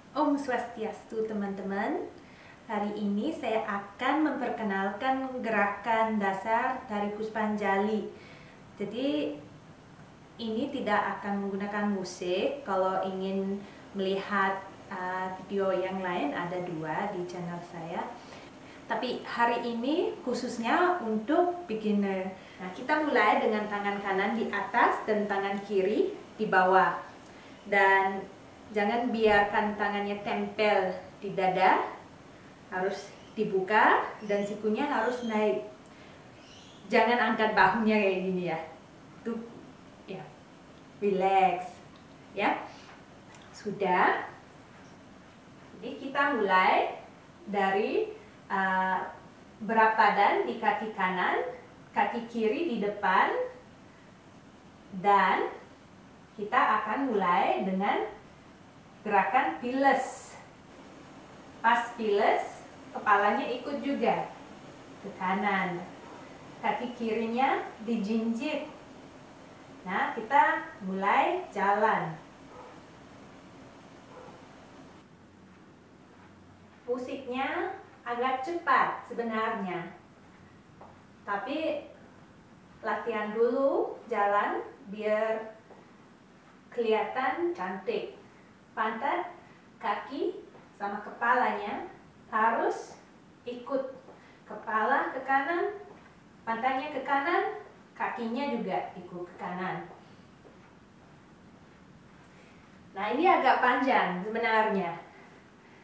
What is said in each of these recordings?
Om Swastiastu teman-teman. Hari ini saya akan memperkenalkan gerakan dasar tari Puspanjali. Jadi ini tidak akan menggunakan musik. Kalau ingin melihat video yang lain ada 2 di channel saya. Tapi hari ini khususnya untuk beginner. Nah, kita mulai dengan tangan kanan di atas dan tangan kiri di bawah. Dan jangan biarkan tangannya tempel di dada, harus dibuka dan sikunya harus naik. Jangan angkat bahunya kayak gini ya. Tuh, ya, relax, ya. Sudah. Jadi kita mulai dari berat badan di kaki kanan, kaki kiri di depan, dan kita akan mulai dengan gerakan piles. Pas piles, kepalanya ikut juga ke kanan, kaki kirinya dijinjit. Nah, kita mulai jalan. Musiknya agak cepat sebenarnya, tapi latihan dulu jalan biar kelihatan cantik. Pantat, kaki, sama kepalanya harus ikut. Kepala ke kanan, pantatnya ke kanan, kakinya juga ikut ke kanan. Nah, ini agak panjang sebenarnya.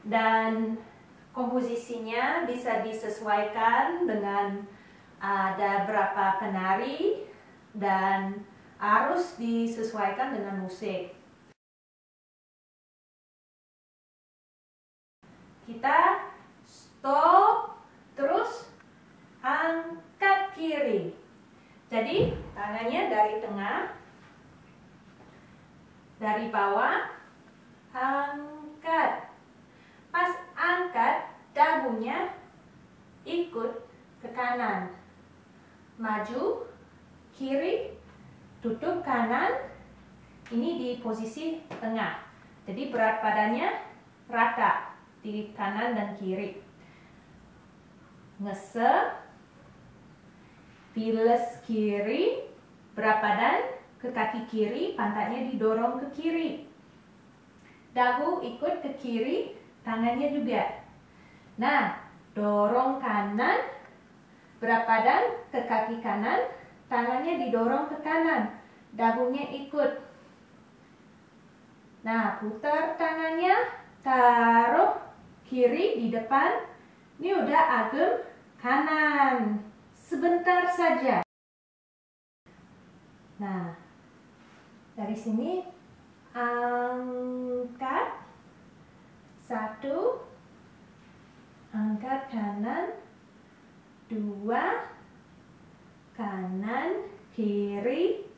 Dan komposisinya bisa disesuaikan dengan ada berapa penari dan harus disesuaikan dengan musik. Kita stop, terus angkat kiri. Jadi tangannya dari tengah, dari bawah, angkat. Pas angkat, dagunya ikut ke kanan. Maju, kiri, tutup kanan. Ini di posisi tengah. Jadi berat badannya rata di kanan dan kiri. Ngese, piles kiri, berat badan ke kaki kiri, pantatnya didorong ke kiri. Dagu ikut ke kiri, tangannya juga. Nah, dorong kanan, berat badan ke kaki kanan, tangannya didorong ke kanan, dagunya ikut. Nah, putar tangannya, taruh kiri di depan. Ini udah agem kanan. Sebentar saja. Nah, dari sini angkat. 1, angkat kanan. 2, kanan, kiri,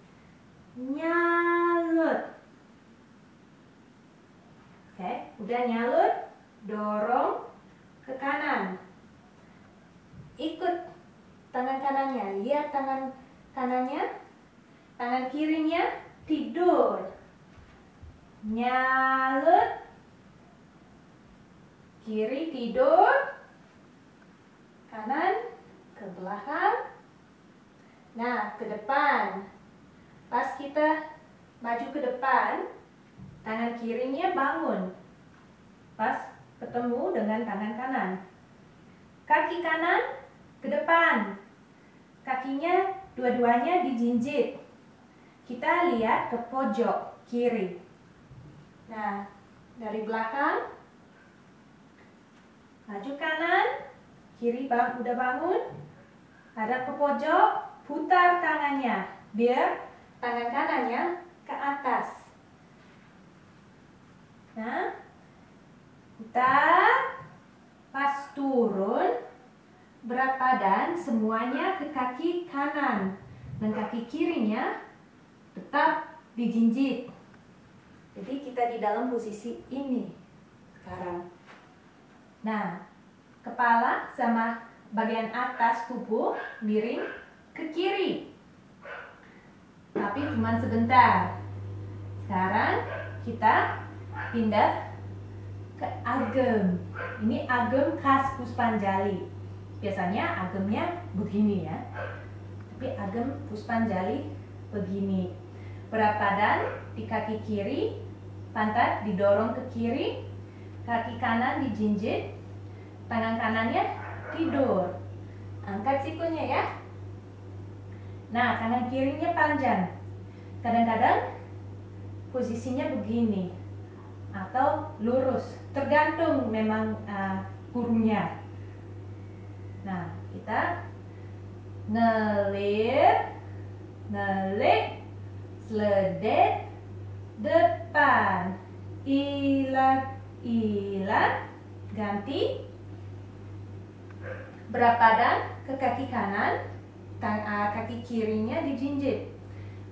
nyalut. Oke, udah nyalut, dorong ke kanan. Ikut tangan kanannya, lihat tangan kanannya, tangan kirinya tidur. Nyalut, kiri tidur, kanan ke belakang. Nah, ke depan. Pas kita maju ke depan, tangan kirinya bangun. Pas ketemu dengan tangan kanan. Kaki kanan ke depan. Kakinya dua-duanya dijinjit. Kita lihat ke pojok kiri. Nah, dari belakang, maju kanan, kiri udah bangun, hadap ke pojok, putar tangannya, biar tangan kanannya ke atas. Nah, putar, pas turun, berat badan semuanya ke kaki kanan, dan kaki kirinya tetap dijinjit. Jadi kita di dalam posisi ini sekarang. Nah, kepala sama bagian atas tubuh miring ke kiri. Tapi cuma sebentar. Sekarang kita pindah ke agem. Ini agem khas Puspanjali. Biasanya agemnya begini ya. Tapi agem Puspanjali begini. Berat badan di kaki kiri, pantat didorong ke kiri, kaki kanan dijinjit, tangan kanannya tidur. Angkat sikunya ya. Nah, kanan kirinya panjang. Kadang-kadang posisinya begini atau lurus, tergantung memang gurunya. Nah, kita ngelir, ngelik, seledet, depan, ilat, ilat, ganti. Berat badan ke kaki kanan, kaki kirinya dijinjit.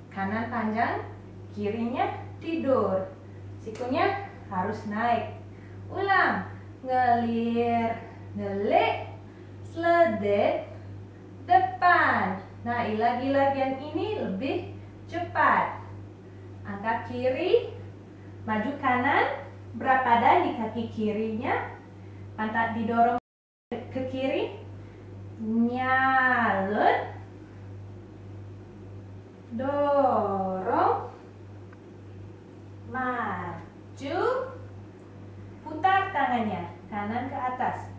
Kanan panjang, kirinya tidur. Sikunya harus naik. Ulang. Ngelir, ngelik, seledet, depan. Nah, ilat-ilat yang ini lebih cepat. Angkat kiri, maju kanan, berat badan di kaki kirinya, pantat didorong ke kiri, nyalut, dorong, maju, putar tangannya kanan ke atas,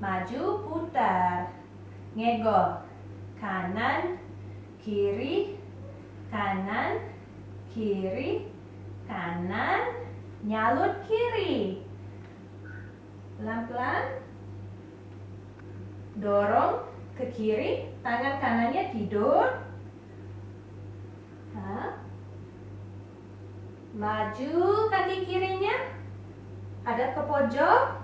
maju, putar, ngegol, kanan, kiri, kanan, kiri, kanan, nyalut kiri, pelan-pelan, dorong ke kiri, tangan kanannya tidur. Maju kaki kirinya, hadap ke pojok,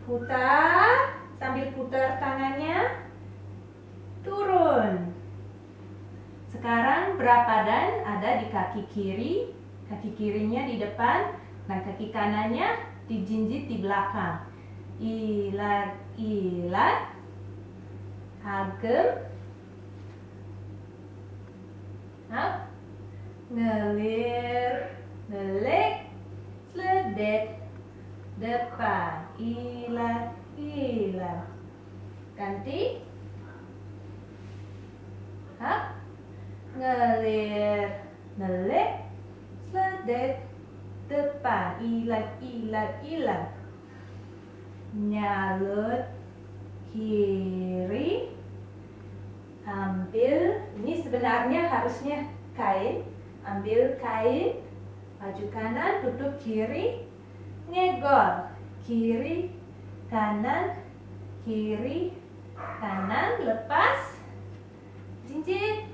putar, sambil putar tangannya, turun. Sekarang berat badan ada di kaki kiri, kaki kirinya di depan, dan kaki kanannya dijinjit di belakang. Ilat, ilat, agem, ngelir, ngelik, seledet, depan, ilat, ilat, ganti, ngelir, ngelik, seledet, depan, ilat, ilat, ilat, nyalut, kiri, ambil, ini sebenarnya harusnya kain, ambil kain, maju kanan, tutup kiri, ngegol, kiri, kanan, lepas, jinjit.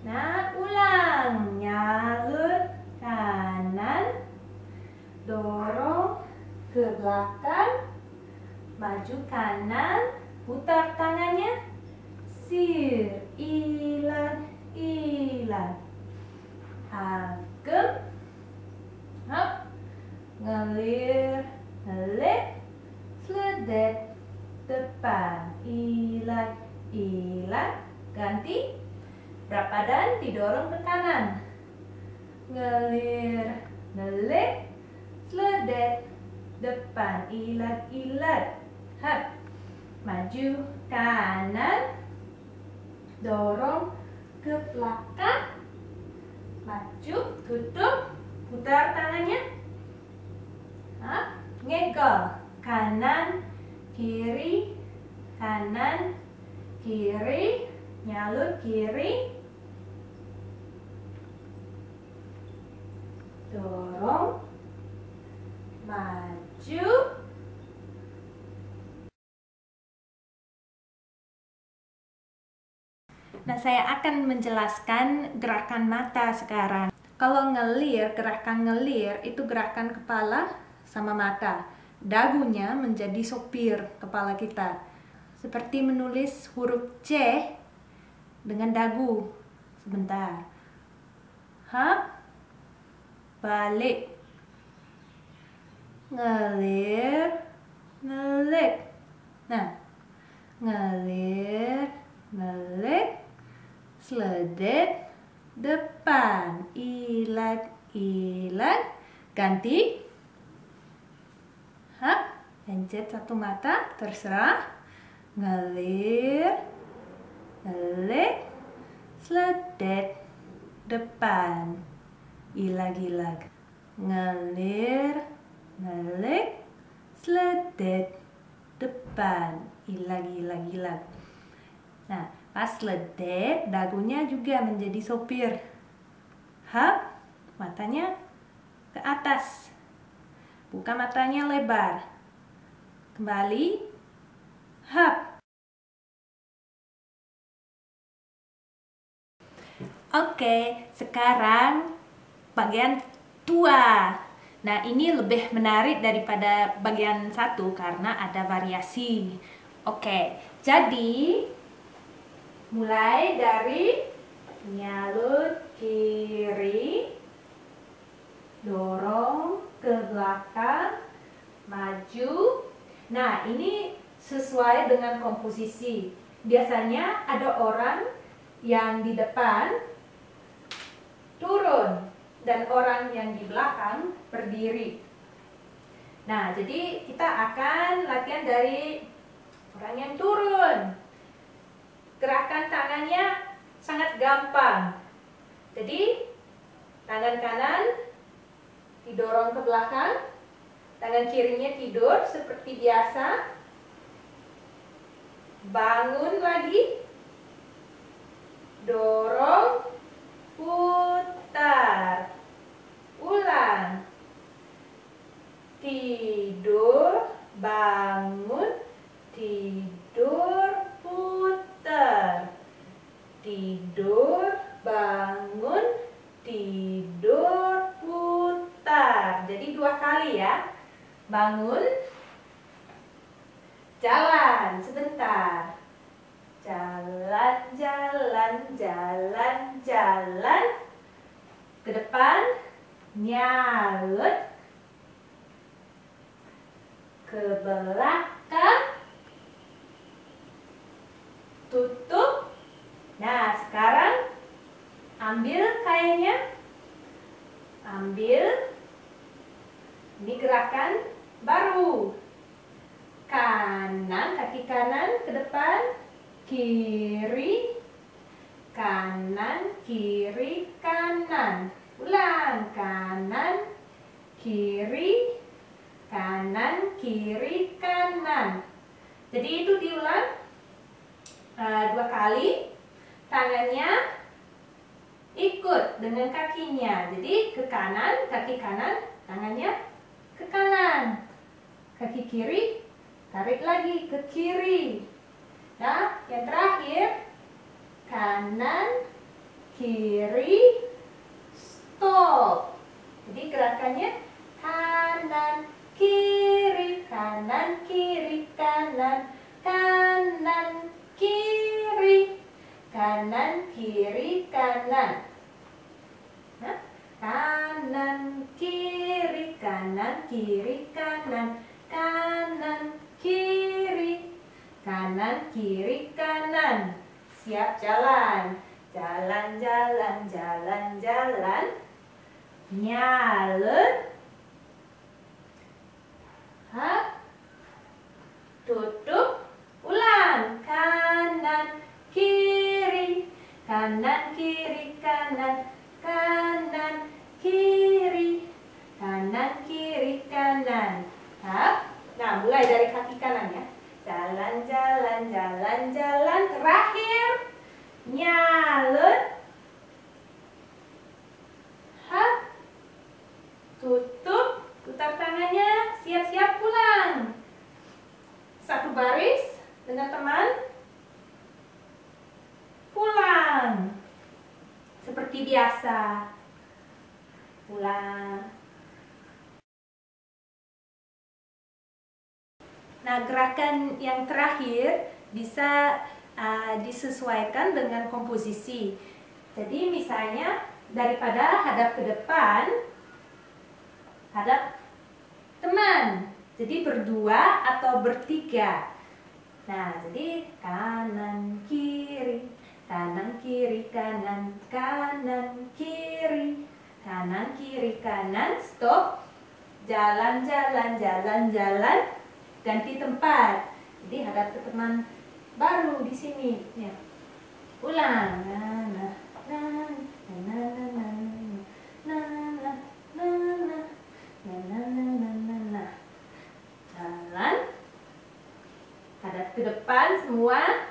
Nah, ulang, nyalut, kanan, dorong ke belakang, maju kanan, putar tangannya, sir, ilat, ilat, agem, ngelir, ngelik, seledet, depan, ilat, ilat, ganti, berat badan didorong ke kanan, ngelir, ngelik, seledet, depan, ilat, ilat, maju kanan, dorong ke belakang, maju, tutup, putar tangannya, ngegol, kanan, kiri, nyalut kiri, dorong, maju. Nah, saya akan menjelaskan gerakan mata sekarang. Kalau ngelir, gerakan ngelir itu gerakan kepala sama mata. Dagunya menjadi sopir kepala kita. Seperti menulis huruf C dengan dagu. Sebentar. Balik. Ngelir, ngelik. Nah, ngelir, ngelik, seledet, depan, ilat, ilat, ganti, Hap, pencet satu mata, terserah. Ngelir, ngelik, sledet, depan, ilag-ilag. Ngelir, ngelik, sledet, depan, ilag-ilag. Nah, pas sledet, dagunya juga menjadi sopir. Hap, matanya ke atas. Buka matanya lebar. Kembali. Hap. Oke, sekarang bagian tua. Nah, ini lebih menarik daripada bagian satu karena ada variasi. Oke, jadi mulai dari nyalut kiri, dorong ke belakang, maju. Nah, ini sesuai dengan komposisi. Biasanya ada orang yang di depan turun dan orang yang di belakang berdiri. Nah, jadi kita akan latihan dari orang yang turun. Gerakan tangannya sangat gampang. Jadi, tangan kanan didorong ke belakang, tangan kirinya tidur seperti biasa. Bangun lagi. Dorong, putar, ulang, tidur, bangun, tidur, putar, tidur, bangun, tidur, putar. Jadi 2 kali ya. Bangun, jalan sebentar. Jalan, jalan, jalan, jalan. Ke depan, nyalut. Ke belakang, tutup. Nah, sekarang ambil kainnya. Ambil. Ini gerakan baru. Kanan, kaki kanan ke depan. Kiri, kanan, kiri, kanan. Ulang, kanan, kiri, kanan, kiri, kanan. Jadi itu diulang 2 kali. Tangannya ikut dengan kakinya. Jadi ke kanan, kaki kanan, tangannya ke kanan. Kaki kiri, tarik lagi ke kiri. Nah, yang terakhir, kanan, kiri, stop. Jadi gerakannya kanan, kiri, kanan, kiri, kanan, kanan, kiri, kanan, kiri, kanan. Nah, kanan, kiri, kanan, kiri, kanan, kanan, kiri, kanan, kiri, kanan. Siap jalan. Jalan, jalan, jalan, jalan. Nyalut. Hap. Tutup. Ulang. Kanan, kiri. Kanan, kiri, kanan. Kanan, kiri. Kanan, kiri, kanan. Hap. Nah, mulai dari kaki kanan ya. Jalan, jalan, jalan, jalan. Terakhir, nyalut. Hap. Tutup. Putar tangannya. Siap-siap pulang. Satu baris dengan teman. Pulang. Seperti biasa. Pulang. Nah, gerakan yang terakhir bisa disesuaikan dengan komposisi. Jadi misalnya daripada hadap ke depan, hadap teman. Jadi berdua atau bertiga. Nah, jadi kanan, kiri, kanan, kiri, kanan, kanan, kiri, kanan, kiri, kanan, stop. Jalan, jalan, jalan, jalan, ganti tempat. Jadi hadap ke teman baru di sini. Ya. Ulang. Nah, nah, nah, nah, nah, nah, nah, nah, nah, nah, nah, nah, nah, nah, nah. Jalan. Hadap ke depan semua.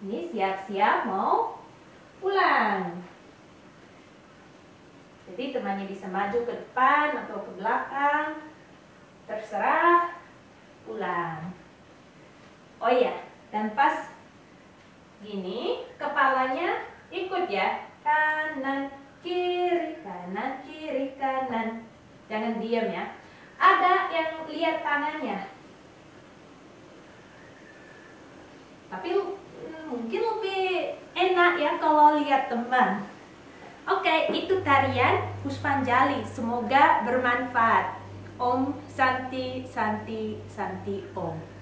Ini siap-siap mau pulang. Jadi temannya bisa maju ke depan atau ke belakang, terserah, pulang. Oh iya, dan pas gini kepalanya ikut ya, kanan kiri kanan kiri kanan, jangan diam ya. Ada yang lihat tangannya, tapi mungkin lebih enak ya kalau lihat teman. Oke, itu tarian Puspanjali. Semoga bermanfaat. Om Santi Santi Santi Om.